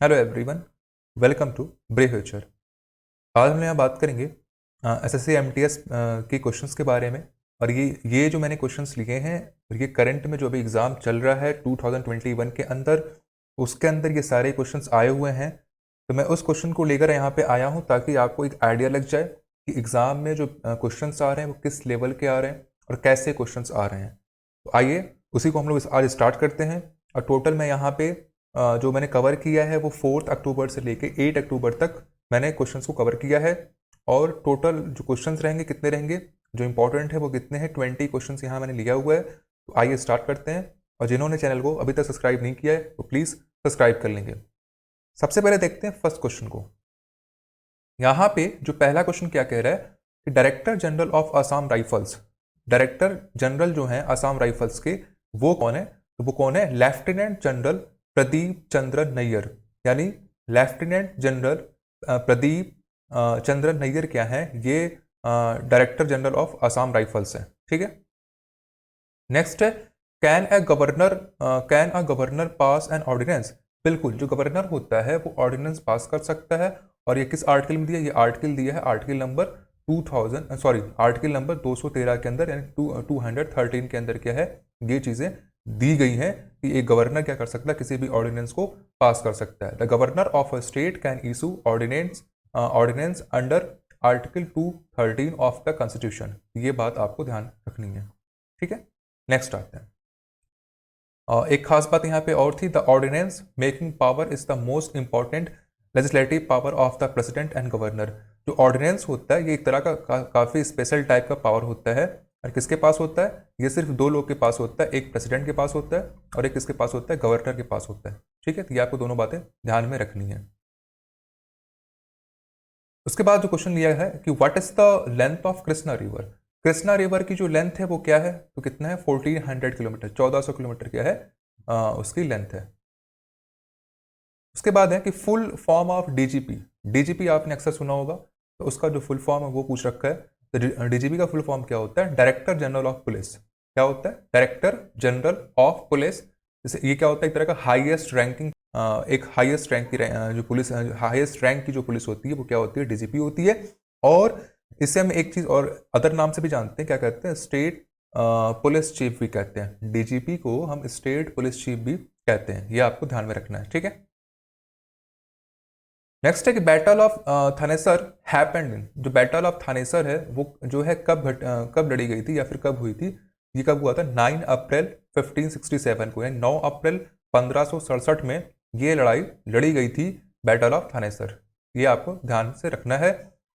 Hello everyone, welcome to Brave Future. आज हम यहाँ बात करेंगे एसएससी एमटीएस के क्वेश्चंस के बारे में। और ये जो मैंने क्वेश्चंस लिए हैं और ये करंट में जो अभी एग्ज़ाम चल रहा है 2021 के अंदर, उसके अंदर ये सारे क्वेश्चंस आए हुए हैं। तो मैं उस क्वेश्चन को लेकर यहाँ पे आया हूँ ताकि आपको एक आइडिया लग जाए कि एग्ज़ाम में जो क्वेश्चंस आ रहे हैं वो किस लेवल के आ रहे हैं और कैसे क्वेश्चंस आ रहे हैं। तो आइए उसी को हम लोग आज स्टार्ट करते हैं। और टोटल मैं यहाँ पे जो मैंने कवर किया है वो 4 अक्टूबर से लेके 8 अक्टूबर तक मैंने क्वेश्चंस को कवर किया है। और टोटल जो क्वेश्चंस रहेंगे कितने रहेंगे, जो इंपॉर्टेंट है वो कितने हैं, 20 क्वेश्चंस यहाँ मैंने लिया हुआ है। तो आइए स्टार्ट करते हैं। और जिन्होंने चैनल को अभी तक सब्सक्राइब नहीं किया है तो प्लीज़ सब्सक्राइब कर लेंगे। सबसे पहले देखते हैं फर्स्ट क्वेश्चन को। यहाँ पे जो पहला क्वेश्चन क्या कह रहा है कि director general of Assam rifles, director general जो हैं असम राइफल्स के, वो कौन है? तो वो कौन है? Lieutenant general Pradeep Chandra Nair. यानी लेफ्टिनेंट जनरल प्रदीप चंद्र नैयर क्या है? ये director general of Assam Rifles है। ठीक है। नेक्स्ट है can a governor pass an ordinance. बिल्कुल, जो गवर्नर होता है वो ऑर्डिनेंस पास कर सकता है। और ये किस आर्टिकल में दिया? ये आर्टिकल दिया है article number 2000 sorry article number 213 के अंदर, यानी 213 के अंदर क्या है, ये चीज़ें दी गई हैं कि एक गवर्नर क्या कर सकता है, किसी भी ऑर्डिनेंस को पास कर सकता है। The governor of a state can issue ordinance under article 213 of the constitution. ये बात आपको ध्यान रखनी है। ठीक है। नेक्स्ट आते हैं। एक खास बात यहाँ पे और थी, the ordinance making power is the most important legislative power of the president and governor. जो ऑर्डिनेंस होता है ये एक तरह का काफ़ी स्पेशल टाइप का पावर होता है। और किसके पास होता है? ये सिर्फ दो लोग के पास होता है, एक प्रेसिडेंट के पास होता है और एक किसके पास होता है? गवर्नर के पास होता है। ठीक है। तो ये आपको दोनों बातें ध्यान में रखनी है। उसके बाद जो क्वेश्चन लिया है कि what is the length of Krishna river. Krishna river की जो लेंथ है वो क्या है? तो कितना है? 1400 किलोमीटर, 1400 किलोमीटर क्या है उसकी लेंथ है। उसके बाद है कि full form of DGP. DGP आपने अक्सर सुना होगा, तो उसका जो फुल फॉर्म है वो पूछ रखा है। तो डीजीपी का फुल फॉर्म क्या होता है? Director general of police. क्या होता है? Director general of police. जैसे ये क्या होता है? एक तरह का हाईएस्ट रैंकिंग, एक हाईएस्ट रैंक की जो पुलिस, हाईएस्ट रैंक की जो पुलिस होती है वो क्या होती है? डीजीपी होती है। और इससे हम एक चीज़ और अदर नाम से भी जानते हैं, क्या कहते हैं? स्टेट पुलिस चीफ भी कहते हैं। डीजीपी को हम स्टेट पुलिस चीफ भी कहते हैं। ये आपको ध्यान में रखना है। ठीक है। नेक्स्ट है कि battle of Thanesar happened in. जो बैटल ऑफ थानेसर है वो जो है कब लड़ी गई थी या फिर कब हुई थी? ये कब हुआ था? 9 अप्रैल 1567 को, यानी 9 अप्रैल 1567 में ये लड़ाई लड़ी गई थी, बैटल ऑफ थानेसर। ये आपको ध्यान से रखना है।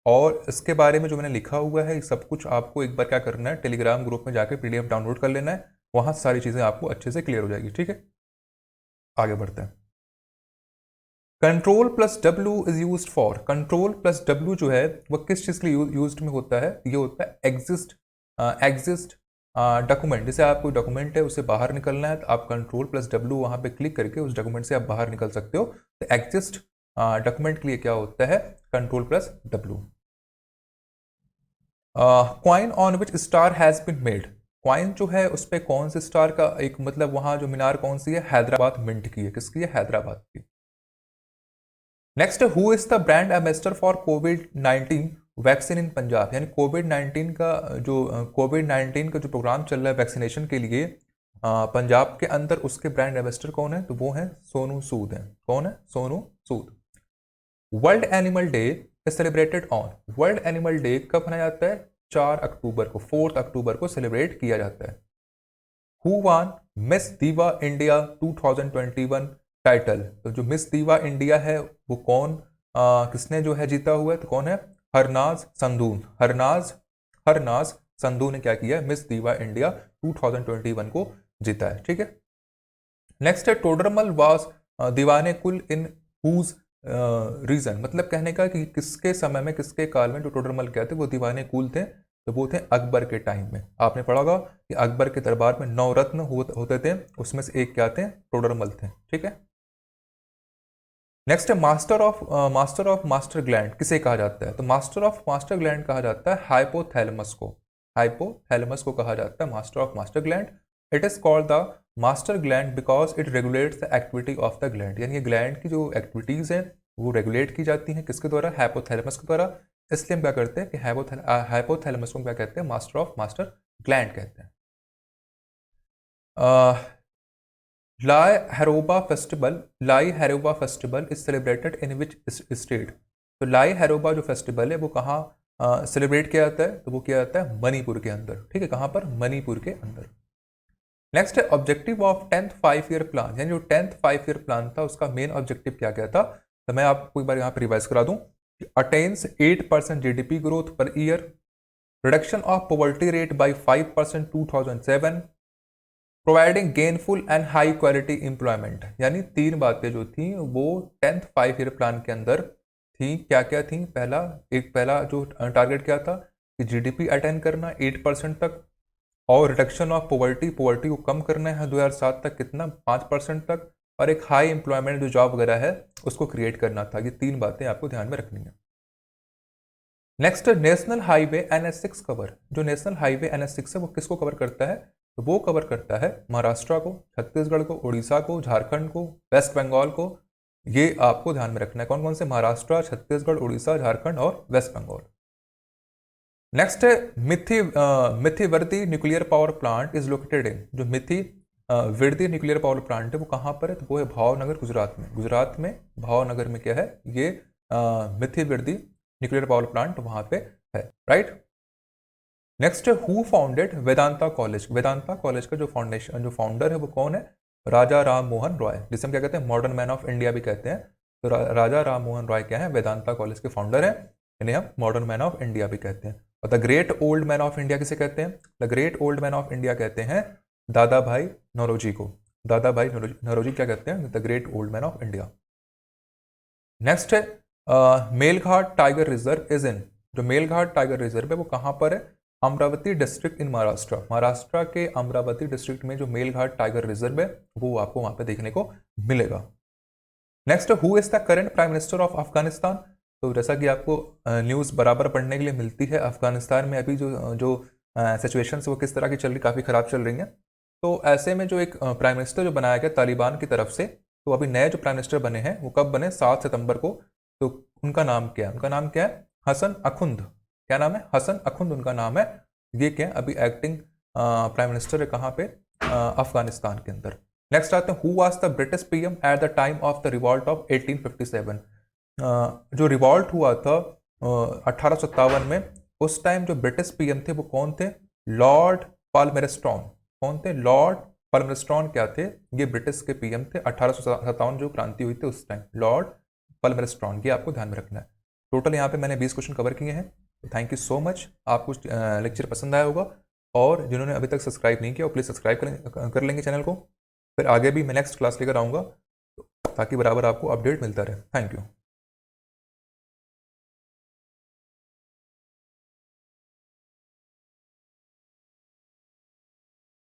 और इसके बारे में जो मैंने लिखा हुआ है सब कुछ आपको एक बार क्या करना है, टेलीग्राम ग्रुप में जाकर पीडीएफ डाउनलोड कर लेना है। वहाँ सारी चीज़ें आपको अच्छे से क्लियर हो जाएगी। ठीक है। आगे बढ़ते हैं। Control plus W is use for. Control plus W जो है वह किस चीज़ के लिए यूज में होता है? ये होता है एग्जिस्ट डॉक्यूमेंट। जैसे आप कोई डॉक्यूमेंट है उसे बाहर निकलना है तो आप कंट्रोल प्लस डब्ल्यू वहाँ पे क्लिक करके उस डॉक्यूमेंट से आप बाहर निकल सकते हो। तो एग्जिस्ट डॉक्यूमेंट के लिए क्या होता है? Control plus W. Coin on which star has been made. Coin जो है उस पर कौन से स्टार का एक, मतलब वहाँ जो मीनार कौन सी है? हैदराबाद मिंट की है। किसकी है? हैदराबाद की। Next, who is the brand ambassador for कोविड-19 वैक्सीन इन पंजाब। यानी कोविड-19 का जो प्रोग्राम चल रहा है वैक्सीनेशन के लिए पंजाब के अंदर, उसके ब्रांड एम्बेसडर कौन है? तो वो है सोनू सूद है। कौन है? Sonu Sood. World animal day is celebrated on. World animal day कब मनाया जाता है? 4 अक्टूबर को, 4 अक्टूबर को सेलिब्रेट किया जाता है। हु वन मिस दीवा इंडिया 2021 टाइटल। तो जो मिस दीवा इंडिया है वो कौन, किसने जो है जीता हुआ है? तो कौन है? हरनाज संधू। हरनाज संधू ने क्या किया? मिस दीवा इंडिया 2021 को जीता है। ठीक है। नेक्स्ट है टोडरमल वाज दीवाने कुल इन हुज रीजन। मतलब कहने का कि किसके समय में, किसके काल में जो टोडरमल क्या थे वो दीवाने कुल थे? तो वो थे अकबर के टाइम में। आपने पढ़ा होगा कि अकबर के दरबार में 9 रत्न होते थे, उसमें से एक क्या थे? टोडरमल थे। ठीक है। नेक्स्ट है मास्टर ऑफ मास्टर ग्लैंड किसे कहा जाता है? तो मास्टर ऑफ मास्टर ग्लैंड कहा जाता है हाइपोथैलेमस को। हाइपोथैलेमस को कहा जाता है master of master gland. It is called the master gland because it regulates the activity of the gland, यानी ये ग्लैंड की जो एक्टिविटीज़ हैं वो रेगुलेट की जाती हैं किसके द्वारा, हाइपोथैलेमस के द्वारा। इसलिए हम क्या करते हैं कि हाइपोथैलेमस को क्या कहते हैं, मास्टर ग्लैंड कहते हैं। Lai Haraoba festival is celebrated in which state. तो लाई हैरोबा जो फेस्टिवल है वो कहाँ सेलिब्रेट किया जाता है, तो वो किया जाता है मणिपुर के अंदर। ठीक है, कहाँ पर, मणिपुर के अंदर। नेक्स्ट है objective of 10th 5 year plan, यानी जो 10th 5 ईयर प्लान था उसका मेन ऑब्जेक्टिव क्या क्या था, तो मैं आपको एक बार यहाँ पर रिवाइज करा दूं। Attains 8% GDP growth per year, reduction of poverty rate by 5% 2007, providing gainful and high quality employment. यानी 3 बातें जो थी वो 10th 5 ईयर प्लान के अंदर थी। क्या क्या थी, पहला जो टारगेट क्या था कि जीडीपी अटेन करना 8% तक, और रिडक्शन ऑफ पॉवर्टी को कम करना है 2007 तक, कितना, 5% तक, और एक हाई एम्प्लॉयमेंट जो जॉब वगैरह है उसको क्रिएट करना था। ये 3 बातें आपको ध्यान में रखनी है। Next, national highway NH6 cover. जो नेशनल हाईवे NH6 है वो किसको कवर करता है, तो वो कवर करता है महाराष्ट्र को, छत्तीसगढ़ को, उड़ीसा को, झारखंड को, वेस्ट बंगाल को। ये आपको ध्यान में रखना है, कौन कौन से, महाराष्ट्र, छत्तीसगढ़, उड़ीसा, झारखंड और वेस्ट बंगाल। नेक्स्ट है Mithivirdi nuclear power plant is located in. जो मिथिवर्दी न्यूक्लियर पावर प्लांट है वो कहाँ पर है, तो वो है भावनगर, गुजरात में भावनगर में क्या है ये मिथिवर्दी न्यूक्लियर पावर प्लांट वहाँ पे है, right. Next, who founded Vedanta college. Vedanta college का जो फाउंडर है वो कौन है, राजा राम मोहन रॉय, जिसे हम क्या कहते हैं, मॉडर्न मैन ऑफ इंडिया भी कहते हैं। तो राजा राम मोहन रॉय क्या है, वेदांता कॉलेज के फाउंडर हैं, इन्हें हम मॉडर्न मैन ऑफ इंडिया भी कहते हैं। और the great old man of India किसे कहते हैं, the great old man of India कहते हैं दादा भाई नौरोजी को। दादा भाई नौरोजी क्या कहते हैं, the great old man of India. Next है Melghat tiger reserve is in. जो मेलघाट टाइगर रिजर्व है वो कहाँ पर है, अमरावती डिस्ट्रिक्ट इन महाराष्ट्र के अमरावती डिस्ट्रिक्ट में जो मेलघाट टाइगर रिजर्व है वो आपको वहां पे देखने को मिलेगा। Next, who is the current prime minister of Afghanistan. तो जैसा कि आपको न्यूज़ बराबर पढ़ने के लिए मिलती है, अफगानिस्तान में अभी जो सिचुएशन वो किस तरह की चल रही, काफ़ी ख़राब चल रही हैं। तो ऐसे में जो एक प्राइम मिनिस्टर जो बनाया गया तालिबान की तरफ से, तो अभी नए जो प्राइम मिनिस्टर बने हैं वो कब बने, 7 सितंबर को। तो उनका नाम क्या है, हसन अखुंद। क्या नाम है, हसन अखुंद उनका नाम है। ये क्या, अभी एक्टिंग प्राइम मिनिस्टर है कहाँ पे, अफगानिस्तान के अंदर। नेक्स्ट आते हैं, who was the British PM at the time of the revolt of 1857। जो रिवॉल्ट हुआ था 1857 में, उस टाइम जो ब्रिटिश पीएम थे वो कौन थे, लॉर्ड पाल्मेरस्टोन। कौन थे, लॉर्ड पाल्मेरस्टोन क्या थे, ये ब्रिटिश के पीएम थे 1857 जो क्रांति हुई थी उस टाइम, लॉर्ड पाल्मेरस्टोन। ये आपको ध्यान में रखना है। टोटल यहाँ पे मैंने 20 क्वेश्चन कवर किए हैं। थैंक यू सो मच, आपको लेक्चर पसंद आया होगा, और जिन्होंने अभी तक सब्सक्राइब नहीं किया वो प्लीज़ सब्सक्राइब कर लेंगे चैनल को। फिर आगे भी मैं नेक्स्ट क्लास लेकर आऊँगा ताकि बराबर आपको अपडेट मिलता रहे। Thank you.